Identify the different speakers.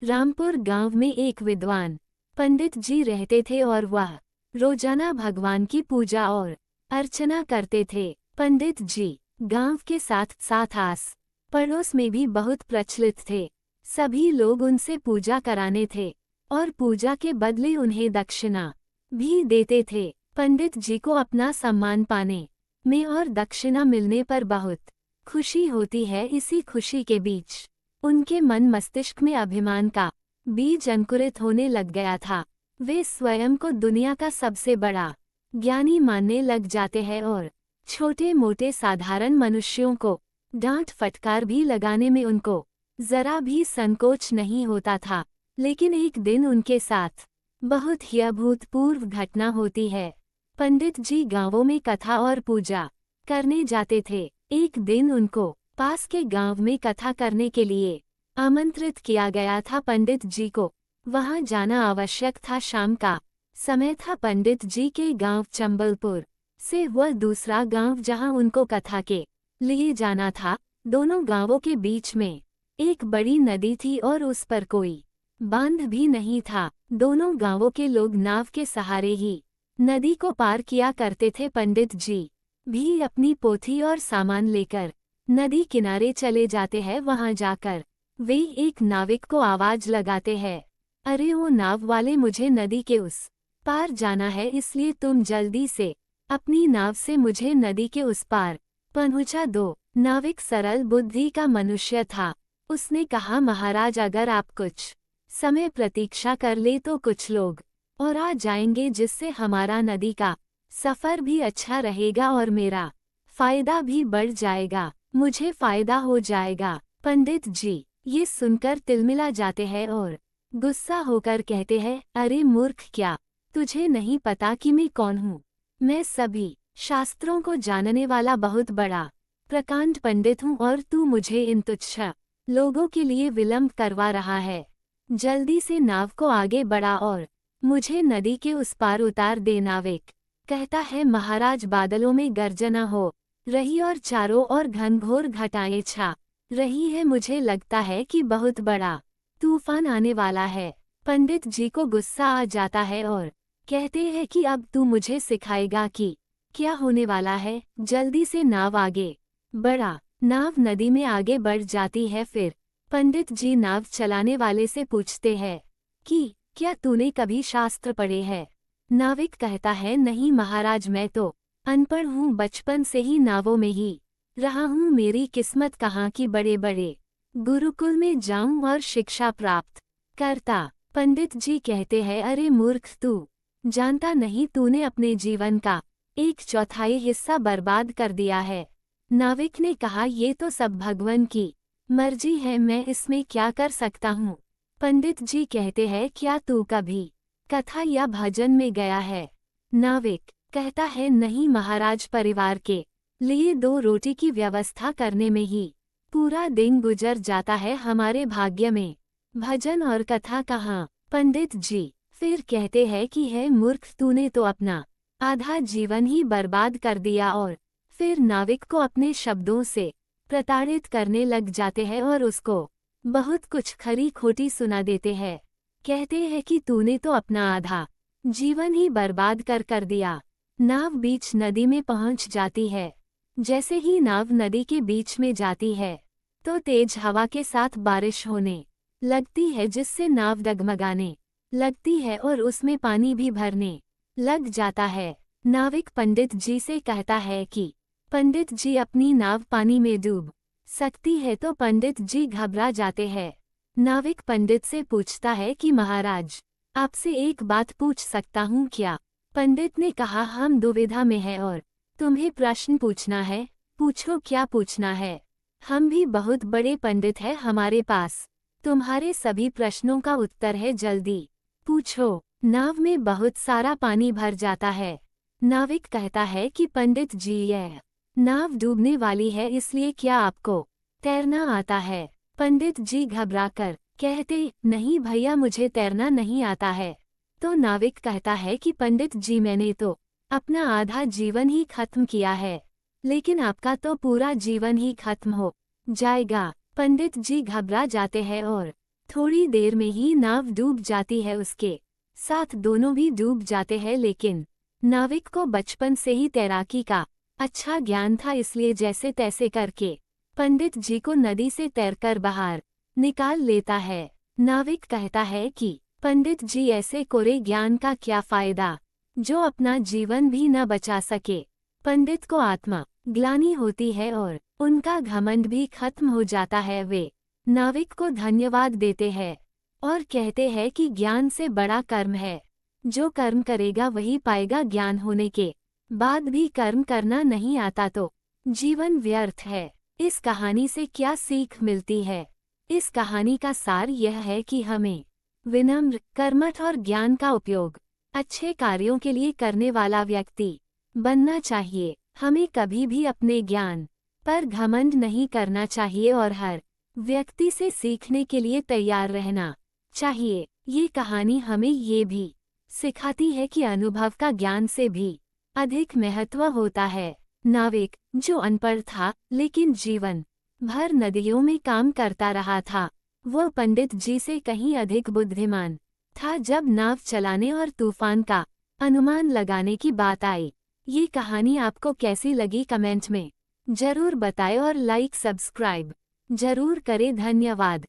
Speaker 1: रामपुर गांव में एक विद्वान पंडित जी रहते थे और वह रोजाना भगवान की पूजा और अर्चना करते थे। पंडित जी गांव के साथ साथ आस पड़ोस में भी बहुत प्रचलित थे। सभी लोग उनसे पूजा कराने थे और पूजा के बदले उन्हें दक्षिणा भी देते थे। पंडित जी को अपना सम्मान पाने में और दक्षिणा मिलने पर बहुत खुशी होती है। इसी खुशी के बीच उनके मन मस्तिष्क में अभिमान का बीज अंकुरित होने लग गया था। वे स्वयं को दुनिया का सबसे बड़ा ज्ञानी मानने लग जाते हैं और छोटे मोटे साधारण मनुष्यों को डांट फटकार भी लगाने में उनको जरा भी संकोच नहीं होता था। लेकिन एक दिन उनके साथ बहुत ही अभूतपूर्व घटना होती है। पंडित जी गांवों में कथा और पूजा करने जाते थे। एक दिन उनको पास के गांव में कथा करने के लिए आमंत्रित किया गया था। पंडित जी को वहां जाना आवश्यक था। शाम का समय था। पंडित जी के गांव चंबलपुर से वह दूसरा गांव जहां उनको कथा के लिए जाना था। दोनों गांवों के बीच में एक बड़ी नदी थी और उस पर कोई बांध भी नहीं था। दोनों गांवों के लोग नाव के सहारे ही नदी को पार किया करते थे। पंडित जी भी अपनी पोथी और सामान लेकर नदी किनारे चले जाते हैं। वहां जाकर वे एक नाविक को आवाज लगाते हैं, अरे ओ नाव वाले, मुझे नदी के उस पार जाना है, इसलिए तुम जल्दी से अपनी नाव से मुझे नदी के उस पार पहुंचा दो। नाविक सरल बुद्धि का मनुष्य था। उसने कहा, महाराज, अगर आप कुछ समय प्रतीक्षा कर ले तो कुछ लोग और आ जाएंगे, जिससे हमारा नदी का सफर भी अच्छा रहेगा और मेरा फायदा भी बढ़ जाएगा। मुझे फायदा हो जाएगा। पंडित जी ये सुनकर तिलमिला जाते हैं और गुस्सा होकर कहते हैं, अरे मूर्ख, क्या तुझे नहीं पता कि मैं कौन हूँ? मैं सभी शास्त्रों को जानने वाला बहुत बड़ा प्रकांड पंडित हूँ और तू मुझे इन तुच्छ लोगों के लिए विलंब करवा रहा है। जल्दी से नाव को आगे बढ़ा और मुझे नदी के उस पार उतार दे। नाविक कहता है, महाराज, बादलों में गर्जना हो रही और चारों ओर घनघोर घटाएं छा रही है। मुझे लगता है कि बहुत बड़ा तूफान आने वाला है। पंडित जी को गुस्सा आ जाता है और कहते हैं कि अब तू मुझे सिखाएगा कि क्या होने वाला है। जल्दी से नाव आगे बढ़ा। नाव नदी में आगे बढ़ जाती है। फिर पंडित जी नाव चलाने वाले से पूछते हैं कि क्या तूने कभी शास्त्र पढ़े हैं? नाविक कहता है, नहीं महाराज, मैं तो अनपढ़ हूँ, बचपन से ही नावों में ही रहा हूँ। मेरी किस्मत कहाँ की बड़े बड़े गुरुकुल में जाऊं और शिक्षा प्राप्त करता। पंडित जी कहते हैं, अरे मूर्ख, तू जानता नहीं, तूने अपने जीवन का 1/4 हिस्सा बर्बाद कर दिया है। नाविक ने कहा, ये तो सब भगवान की मर्जी है, मैं इसमें क्या कर सकता हूँ? पंडित जी कहते हैं, क्या तू कभी कथा या भजन में गया है? नाविक कहता है, नहीं महाराज, परिवार के लिए 2 रोटी की व्यवस्था करने में ही पूरा दिन गुजर जाता है। हमारे भाग्य में भजन और कथा कहाँ? पंडित जी फिर कहते हैं कि है मूर्ख, तूने तो अपना आधा जीवन ही बर्बाद कर दिया। और फिर नाविक को अपने शब्दों से प्रताड़ित करने लग जाते हैं और उसको बहुत कुछ खरी खोटी सुना देते हैं। कहते हैं कि तूने तो अपना आधा जीवन ही बर्बाद कर दिया। नाव बीच नदी में पहुंच जाती है। जैसे ही नाव नदी के बीच में जाती है तो तेज हवा के साथ बारिश होने लगती है, जिससे नाव डगमगाने लगती है और उसमें पानी भी भरने लग जाता है। नाविक पंडित जी से कहता है कि पंडित जी, अपनी नाव पानी में डूब सकती है। तो पंडित जी घबरा जाते हैं। नाविक पंडित से पूछता है कि महाराज, आपसे एक बात पूछ सकता हूँ क्या? पंडित ने कहा, हम दुविधा में हैं और तुम्हें प्रश्न पूछना है। पूछो, क्या पूछना है? हम भी बहुत बड़े पंडित हैं, हमारे पास तुम्हारे सभी प्रश्नों का उत्तर है, जल्दी पूछो। नाव में बहुत सारा पानी भर जाता है। नाविक कहता है कि पंडित जी, यह नाव डूबने वाली है, इसलिए क्या आपको तैरना आता है? पंडित जी घबराकर कहते, नहीं भैया, मुझे तैरना नहीं आता है। तो नाविक कहता है कि पंडित जी, मैंने तो अपना आधा जीवन ही खत्म किया है, लेकिन आपका तो पूरा जीवन ही खत्म हो जाएगा। पंडित जी घबरा जाते हैं और थोड़ी देर में ही नाव डूब जाती है, उसके साथ दोनों भी डूब जाते हैं। लेकिन नाविक को बचपन से ही तैराकी का अच्छा ज्ञान था, इसलिए जैसे तैसे करके पंडित जी को नदी से तैरकर बाहर निकाल लेता है। नाविक कहता है कि पंडित जी, ऐसे कोरे ज्ञान का क्या फायदा जो अपना जीवन भी न बचा सके। पंडित को आत्मा ग्लानि होती है और उनका घमंड भी खत्म हो जाता है। वे नाविक को धन्यवाद देते हैं और कहते हैं कि ज्ञान से बड़ा कर्म है, जो कर्म करेगा वही पाएगा। ज्ञान होने के बाद भी कर्म करना नहीं आता तो जीवन व्यर्थ है। इस कहानी से क्या सीख मिलती है? इस कहानी का सार यह है कि हमें विनम्र, कर्मठ और ज्ञान का उपयोग अच्छे कार्यों के लिए करने वाला व्यक्ति बनना चाहिए। हमें कभी भी अपने ज्ञान पर घमंड नहीं करना चाहिए और हर व्यक्ति से सीखने के लिए तैयार रहना चाहिए। ये कहानी हमें ये भी सिखाती है कि अनुभव का ज्ञान से भी अधिक महत्व होता है। नाविक, जो अनपढ़ था लेकिन जीवन भर नदियों में काम करता रहा था, वह पंडित जी से कहीं अधिक बुद्धिमान था जब नाव चलाने और तूफान का अनुमान लगाने की बात आई। ये कहानी आपको कैसी लगी कमेंट में जरूर बताएं और लाइक सब्सक्राइब जरूर करें। धन्यवाद।